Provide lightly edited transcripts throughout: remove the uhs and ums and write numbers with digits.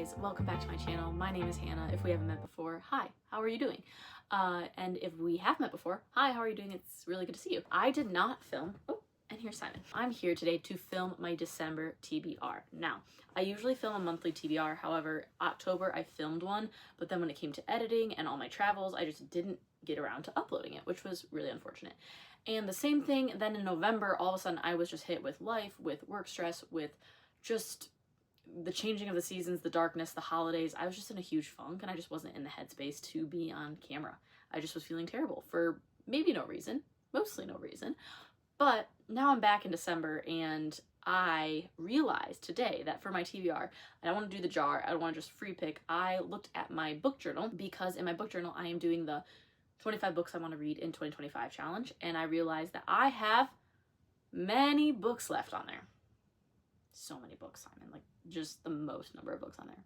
guys, welcome back to my channel. My name is Hannah. If we haven't met before, hi, how are you doing? And if we have met before, hi, how are you doing? It's really good to see you. I did not film, and here's Simon. I'm here today to film my December TBR. Now, I usually film a monthly TBR, however, October I filmed one, but then when it came to editing and all my travels, I just didn't get around to uploading it, which was really unfortunate. And the same thing then in November, all of a sudden I was just hit with life, with work stress, with just the changing of the seasons, the darkness, the holidays. I was just in a huge funk and I just wasn't in the headspace to be on camera. I just was feeling terrible for maybe no reason, mostly no reason. But now I'm back in December and I realized today that for my TBR, I don't want to do the jar, I don't want to just free pick. I looked at my book journal because in my book journal, I am doing the 25 books I want to read in 2025 challenge. And I realized that I have many books left on there. So many books, Simon, like just the most number of books on there.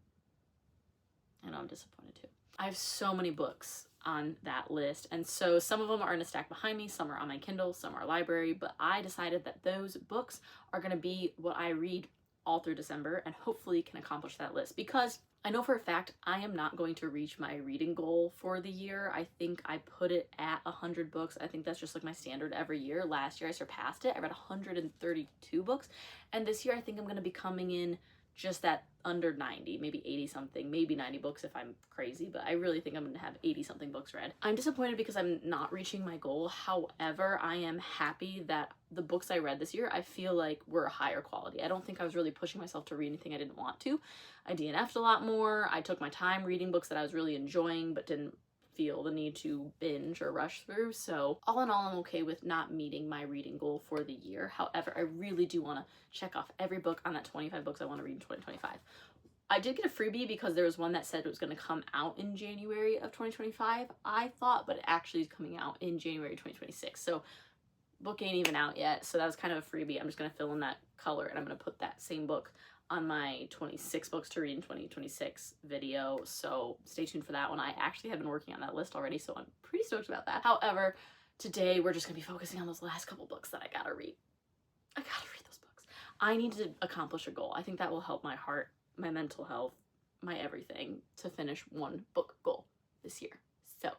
I know I'm disappointed too. I have so many books on that list, and so some of them are in a stack behind me, some are on my Kindle, some are library, but I decided that those books are going to be what I read all through December and hopefully can accomplish that list, because I know for a fact I am not going to reach my reading goal for the year. I think I put it at 100 books. I think that's just like my standard every year. Last year I surpassed it. I read 132 books, and this year I think I'm going to be coming in just at under 90, maybe 80 something, maybe 90 books if I'm crazy, but I really think I'm going to have 80 something books read. I'm disappointed because I'm not reaching my goal. However, I am happy that the books I read this year, I feel like were higher quality. I don't think I was really pushing myself to read anything I didn't want to. I DNF'd a lot more. I took my time reading books that I was really enjoying but didn't feel the need to binge or rush through. So all in all, I'm okay with not meeting my reading goal for the year. However, I really do want to check off every book on that 25 books I want to read in 2025. I did get a freebie because there was one that said it was going to come out in January of 2025, I thought, but it actually is coming out in January 2026. So book ain't even out yet. So that was kind of a freebie. I'm just going to fill in that color and I'm going to put that same book on my 26 books to read in 2026 video, so stay tuned for that one. I actually have been working on that list already, so I'm pretty stoked about that. However, today we're just gonna be focusing on those last couple books that I gotta read. I gotta read those books. I need to accomplish a goal. I think that will help my heart, my mental health, my everything to finish one book goal this year. So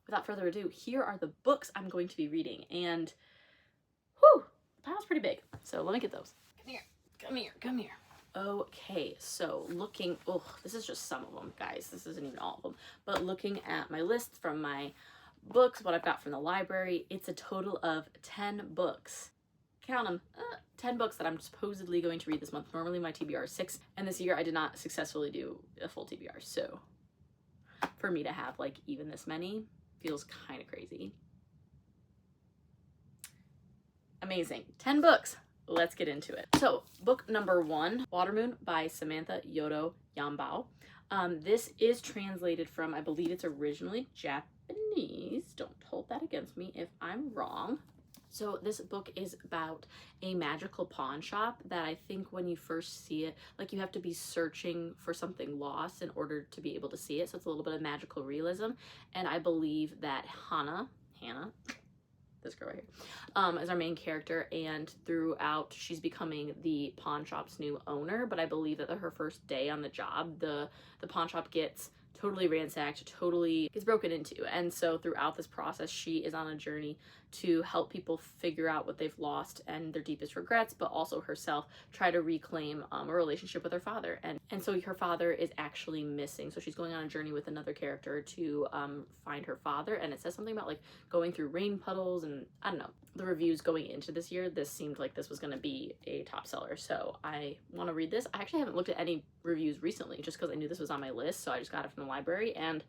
without further ado, here are the books I'm going to be reading, and whew, the pile's pretty big, so let me get those. Come here, come here, come here. Okay, so looking, this is just some of them, guys. This isn't even all of them. But looking at my list from my books, what I've got from the library, it's a total of 10 books. Count them, 10 books that I'm supposedly going to read this month. Normally my TBR is 6, and this year I did not successfully do a full TBR. So for me to have like even this many feels kind of crazy. Amazing, 10 books. Let's get into it. So book number 1, Watermoon by Samantha Yodo Yambao. This is translated from, I believe it's originally Japanese. Don't hold that against me if I'm wrong. So this book is about a magical pawn shop that I think when you first see it, like you have to be searching for something lost in order to be able to see it. So it's a little bit of magical realism. And I believe that Hannah, this girl right here, is our main character, and throughout she's becoming the pawn shop's new owner. But I believe that her first day on the job, the pawn shop gets totally ransacked, totally gets broken into, and so throughout this process she is on a journey to help people figure out what they've lost and their deepest regrets, but also herself try to reclaim a relationship with her father. And so her father is actually missing, so she's going on a journey with another character to find her father. And it says something about like going through rain puddles, and I don't know, the reviews going into this year, this seemed like this was going to be a top seller, so I want to read this. I actually haven't looked at any reviews recently just because I knew this was on my list, so I just got it from the library and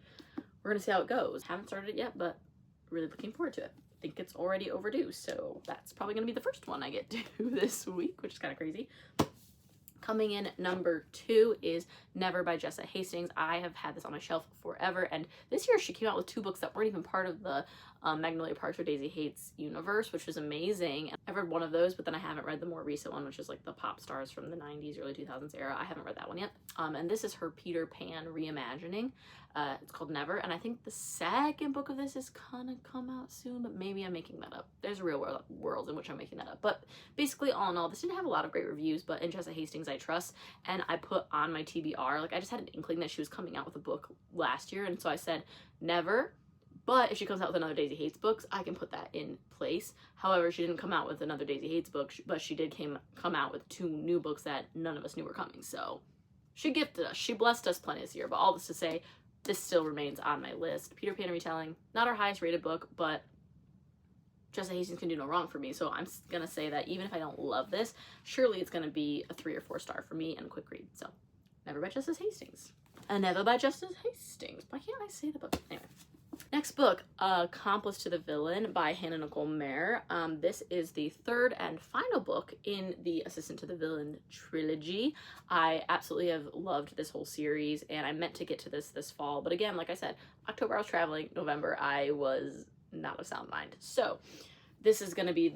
we're gonna see how it goes. Haven't started it yet, but really looking forward to it. I think it's already overdue, so that's probably gonna be the first one I get to this week, which is kind of crazy. Coming in number 2 is Never by Jessa Hastings. I have had this on my shelf forever, and this year she came out with 2 books that weren't even part of the Magnolia Parks or Daisy Hates universe, which was amazing. I've read one of those, but then I haven't read the more recent one, which is like the pop stars from the 90s, early 2000s era. I haven't read that one yet. And this is her Peter Pan reimagining. It's called Never, and I think the second book of this is gonna come out soon, but maybe I'm making that up. There's a real world in which I'm making that up. But basically, all in all, this didn't have a lot of great reviews, but in Jessa Hastings I trust, and I put on my TBR, like I just had an inkling that she was coming out with a book last year, and so I said, Never. But if she comes out with another Daisy Hates books, I can put that in place. However, she didn't come out with another Daisy Hates book, but she did come out with 2 new books that none of us knew were coming. So she gifted us. She blessed us plenty this year. But all this to say, this still remains on my list. Peter Pan retelling, not our highest rated book, but Jessa Hastings can do no wrong for me. So I'm going to say that even if I don't love this, surely it's going to be a 3 or 4 star for me and a quick read. So Never by Jessa Hastings. And Never by Jessa Hastings. Why can't I say the book? Anyway. Next book, Accomplice to the Villain by Hannah Nicole Mayer. This is the 3rd and final book in the Assistant to the Villain trilogy. I absolutely have loved this whole series, and I meant to get to this fall. But again, like I said, October I was traveling, November I was not of sound mind. So this is going to be,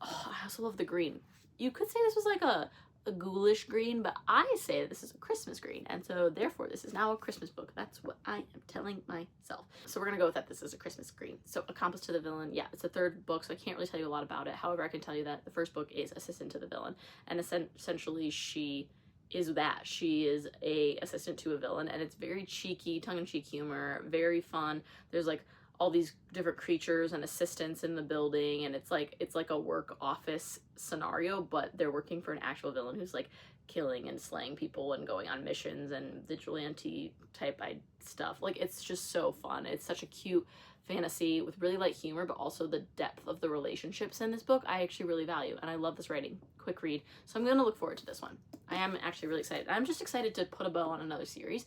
oh, I also love the green. You could say this was like a ghoulish green, but I say this is a Christmas green, and so therefore this is now a Christmas book. That's what I am telling myself. So we're gonna go with that. This is a Christmas green. So Accomplice to the Villain, yeah, it's the 3rd book, so I can't really tell you a lot about it. However, I can tell you that the 1st book is Assistant to the Villain, and essentially she is that. She is a assistant to a villain, and it's very cheeky, tongue-in-cheek humor, very fun. There's like all these different creatures and assistants in the building, and it's like a work office scenario, but they're working for an actual villain who's like killing and slaying people and going on missions and vigilante type stuff. Like, it's just so fun. It's such a cute fantasy with really light humor, but also the depth of the relationships in this book I actually really value, and I love this writing. Quick read. So I'm gonna look forward to this one. I am actually really excited. I'm just excited to put a bow on another series.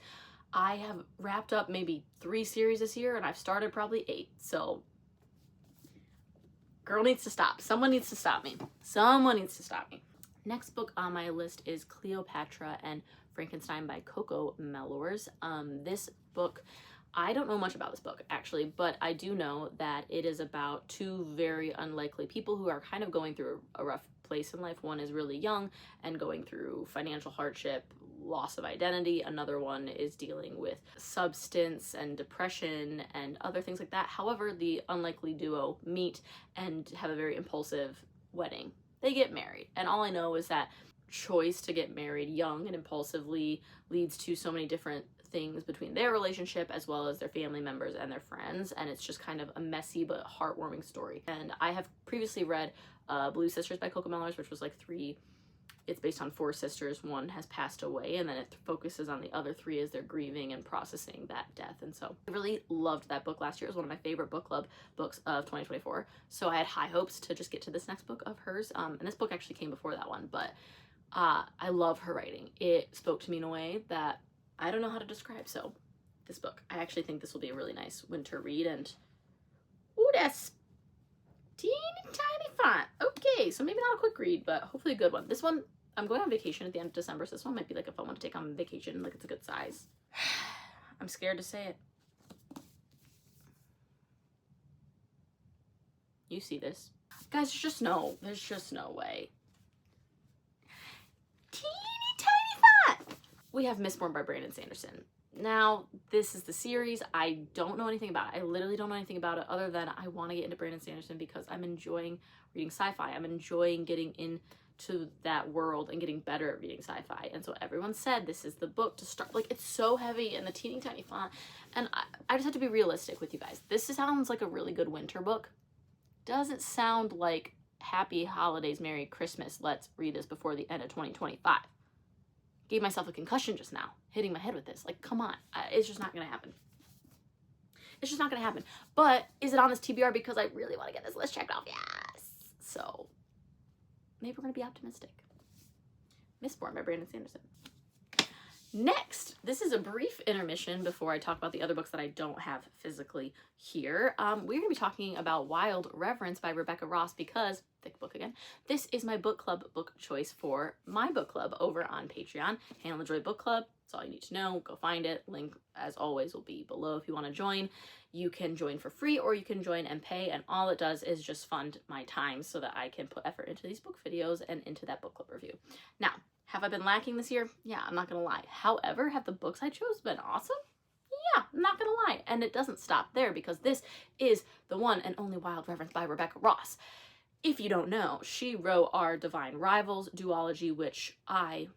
I have wrapped up maybe 3 series this year, and I've started probably 8. So, girl needs to stop. Someone needs to stop me. Someone needs to stop me. Next book on my list is Cleopatra and Frankenstein by Coco Mellors. This book, I don't know much about this book, actually, but I do know that it is about 2 very unlikely people who are kind of going through a rough place in life. One is really young and going through financial hardship, loss of identity. Another one is dealing with substance and depression and other things like that. However, the unlikely duo meet and have a very impulsive wedding. They get married, and all I know is that choice to get married young and impulsively leads to so many different things between their relationship as well as their family members and their friends, and it's just kind of a messy but heartwarming story. And I have previously read Blue Sisters by Coco Mellors, which was like 3. It's based on 4 sisters. One has passed away, and then it focuses on the other 3 as they're grieving and processing that death. And so I really loved that book last year. It was one of my favorite book club books of 2024. So I had high hopes to just get to this next book of hers. And this book actually came before that one, but I love her writing. It spoke to me in a way that I don't know how to describe. So this book, I actually think this will be a really nice winter read. And ooh, that's teeny tiny font. Okay, so maybe not a quick read, but hopefully a good one. This one, I'm going on vacation at the end of December, so this one might be like a fun one to take on vacation. Like, it's a good size. I'm scared to say it. You see this. Guys, there's just no way. Teeny tiny font! We have Mistborn by Brandon Sanderson. Now, this is the series. I don't know anything about it. I literally don't know anything about it other than I want to get into Brandon Sanderson because I'm enjoying reading sci-fi. I'm enjoying getting into that world and getting better at reading sci-fi. And so everyone said this is the book to start. Like, it's so heavy in the teeny tiny font. And I just have to be realistic with you guys. This sounds like a really good winter book. Doesn't sound like Happy Holidays, Merry Christmas. Let's read this before the end of 2025. Gave myself a concussion just now, hitting my head with this. Like, come on. It's just not going to happen. It's just not going to happen. But is it on this TBR because I really want to get this list checked off? Yes. So maybe we're going to be optimistic. Mistborn by Brandon Sanderson. Next, this is a brief intermission before I talk about the other books that I don't have physically here. We're going to be talking about Wild Reverence by Rebecca Ross because, thick book again, this is my book club book choice for my book club over on Patreon. Hannah LaJoy Book Club, That's all you need to know. Go find it. Link, as always, will be below if you want to join. You can join for free or you can join and pay, and all it does is just fund my time so that I can put effort into these book videos and into that book club review. Now, have I been lacking this year? Yeah, I'm not gonna lie. However, have the books I chose been awesome? Yeah, I'm not gonna lie. And it doesn't stop there, because this is the one and only Wild Reverence by Rebecca Ross. If you don't know, she wrote our Divine Rivals duology, which I'm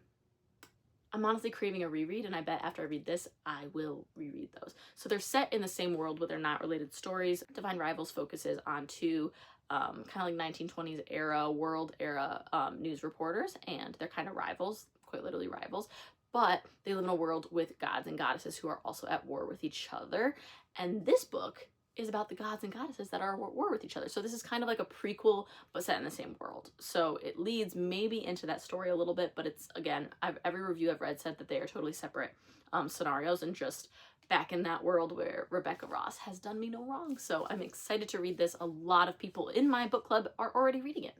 honestly craving a reread, and I bet after I read this, I will reread those. So they're set in the same world, but they're not related stories. Divine Rivals focuses on two kind of like 1920s era, world era news reporters, and they're kind of rivals, quite literally rivals, but they live in a world with gods and goddesses who are also at war with each other. And this book is about the gods and goddesses that are at war with each other. So this is kind of like a prequel, but set in the same world. So it leads maybe into that story a little bit, but it's, again, every review I've read said that they are totally separate scenarios and just back in that world where Rebecca Ross has done me no wrong. So I'm excited to read this. A lot of people in my book club are already reading it.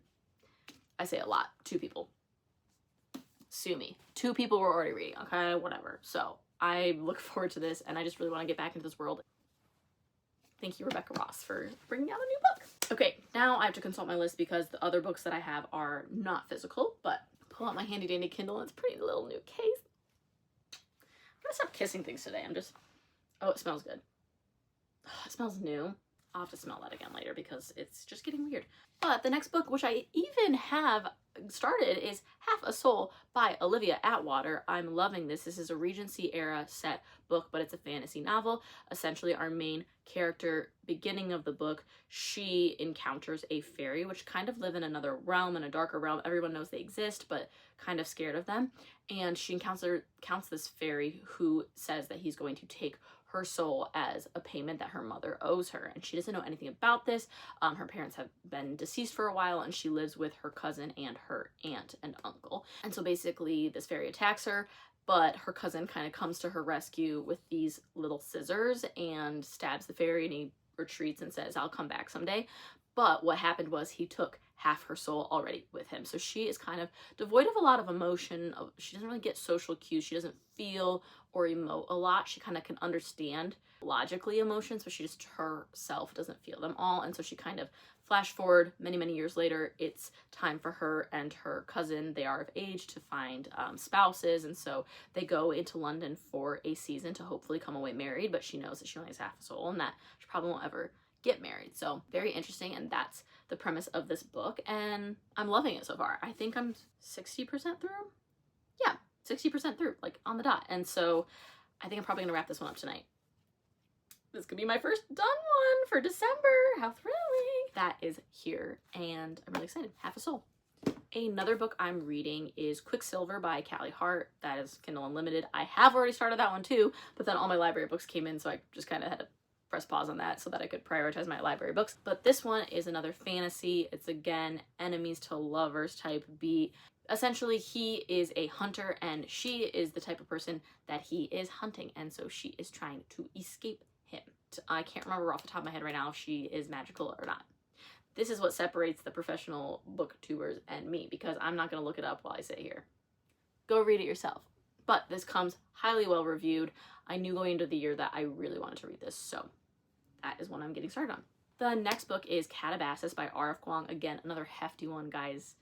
I say a lot, 2 people. Sue me. 2 people were already reading, okay, whatever. So I look forward to this, and I just really want to get back into this world. Thank you, Rebecca Ross, for bringing out a new book. Okay, now I have to consult my list because the other books that I have are not physical, but pull out my handy dandy Kindle, and it's a pretty little new case. I'm gonna stop kissing things today. Oh, it smells good. Oh, it smells new. I'll have to smell that again later because it's just getting weird. But the next book, which I even have started, is Half a Soul by Olivia Atwater. I'm loving this. This is a Regency era set book, but it's a fantasy novel. Essentially, our main character, beginning of the book, she encounters a fairy, which kind of live in another realm, in a darker realm. Everyone knows they exist, but kind of scared of them. And she encounters this fairy who says that he's going to take her soul as a payment that her mother owes her, and she doesn't know anything about this. Her parents have been deceased for a while, and she lives with her cousin and her aunt and uncle. And so basically this fairy attacks her, but her cousin kind of comes to her rescue with these little scissors and stabs the fairy, and he retreats and says, "I'll come back someday." But what happened was he took half her soul already with him. So she is kind of devoid of a lot of emotion. She doesn't really get social cues. She doesn't feel or emote a lot. She kind of can understand logically emotions, but she just herself doesn't feel them all. And so she kind of flash forward many, many years later. It's time for her and her cousin, they are of age, to find spouses. And so they go into London for a season to hopefully come away married, but she knows that she only has half a soul and that she probably won't ever get married. So very interesting, and that's the premise of this book, and I'm loving it so far. I think I'm 60% through. Yeah, 60% through, like on the dot. And so I think I'm probably gonna wrap this one up tonight. This could be my first done one for December. How thrilling. That is here, and I'm really excited. Half a Soul. Another book I'm reading is Quicksilver by Callie Hart. That is Kindle Unlimited. I have already started that one too, but then all my library books came in, so I just kind of had to press pause on that so that I could prioritize my library books. But this one is another fantasy. It's, again, enemies to lovers type beat. Essentially, he is a hunter and she is the type of person that he is hunting, and so she is trying to escape him. I can't remember off the top of my head right now if she is magical or not. This is what separates the professional booktubers and me, because I'm not going to look it up while I sit here. Go read it yourself. But this comes highly well reviewed. I knew going into the year that I really wanted to read this, so that is one I'm getting started on. The next book is Calabasas by R.F. Kuang. Again, another hefty one, guys.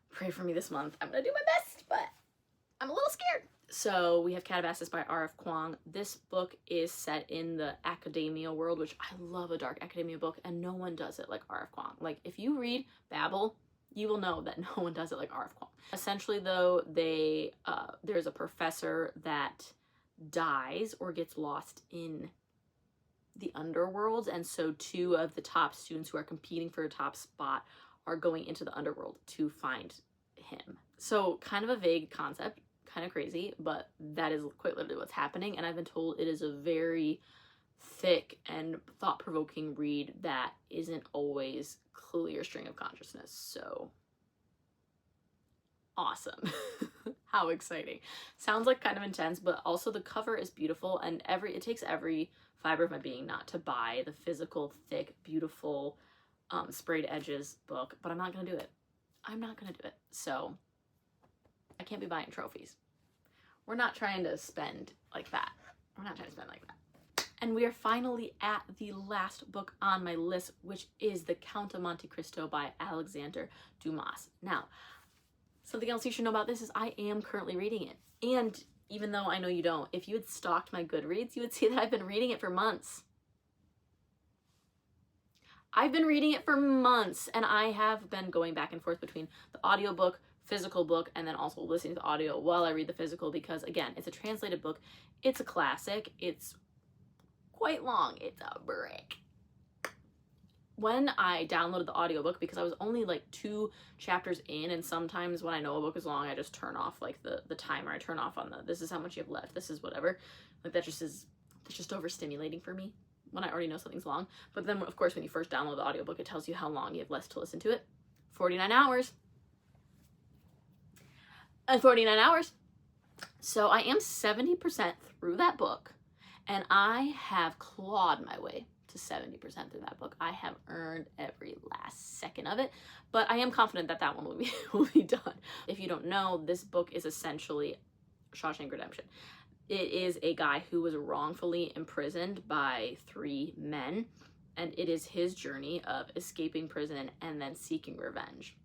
Pray for me this month. I'm gonna do my best, but I'm a little scared. So we have Calabasas by R.F. Kuang. This book is set in the academia world, which I love a dark academia book, and no one does it like R.F. Kuang. Like, if you read Babel, you will know that no one does it like R.F. Kuang. Essentially, though, there's a professor that dies or gets lost in the underworld, and so 2 of the top students who are competing for a top spot are going into the underworld to find him. So kind of a vague concept, kind of crazy, but that is quite literally what's happening, and I've been told it is a very thick and thought-provoking read that isn't always clear string of consciousness. So awesome. How exciting. Sounds like kind of intense, but also the cover is beautiful, and it takes every fiber of my being not to buy the physical, thick, beautiful, sprayed edges book, but I'm not gonna do it. I'm not gonna do it. So I can't be buying trophies. We're not trying to spend like that. We're not trying to spend like that. And we are finally at the last book on my list, which is The Count of Monte Cristo by Alexander Dumas. Now, something else you should know about this is I am currently reading it. And even though I know you don't, if you had stalked my Goodreads, you would see that I've been reading it for months. I've been reading it for months, and I have been going back and forth between the audiobook, physical book, and then also listening to the audio while I read the physical because, again, it's a translated book. It's a classic. It's quite long. It's a brick. When I downloaded the audiobook, because I was only like 2 chapters in, and sometimes when I know a book is long, I just turn off like the timer. I turn off on the, this is how much you have left, this is whatever. Like that's just overstimulating for me when I already know something's long. But then, of course, when you first download the audiobook, it tells you how long you have left to listen to it. 49 hours. And 49 hours. So I am 70% through that book, and I have clawed my way to 70% through that book. I have earned every last second of it, but I am confident that that one will be done. If you don't know, this book is essentially Shawshank Redemption. It is a guy who was wrongfully imprisoned by 3 men, and it is his journey of escaping prison and then seeking revenge.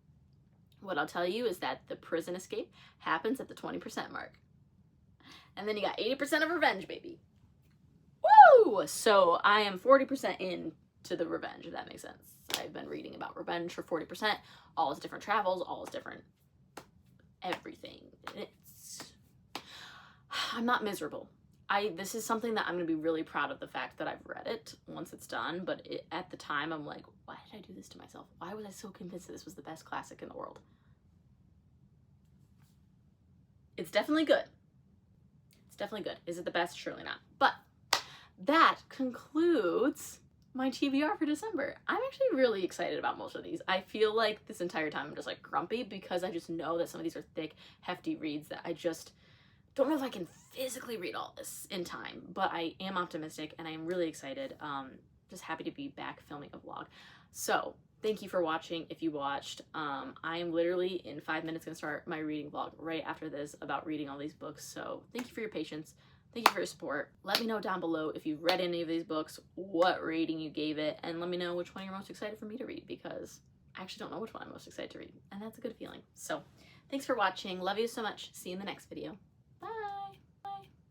What I'll tell you is that the prison escape happens at the 20% mark. And then you got 80% of revenge, baby. Woo! So I am 40% into the revenge, if that makes sense. I've been reading about revenge for 40%, all his different travels, all his different everything. I'm not miserable. This is something that I'm going to be really proud of, the fact that I've read it once it's done, but at the time I'm like, why did I do this to myself? Why was I so convinced that this was the best classic in the world? It's definitely good. It's definitely good. Is it the best? Surely not. But that concludes my TBR for December. I'm actually really excited about most of these. I feel like this entire time I'm just like grumpy because I just know that some of these are thick, hefty reads that I just don't know if I can physically read all this in time, but I am optimistic and I am really excited. Just happy to be back filming a vlog. So thank you for watching. If you watched, I am literally in 5 minutes gonna start my reading vlog right after this about reading all these books. So thank you for your patience. Thank you for your support. Let me know down below if you've read any of these books, what rating you gave it, and let me know which one you're most excited for me to read, because I actually don't know which one I'm most excited to read, and that's a good feeling. So thanks for watching. Love you so much. See you in the next video.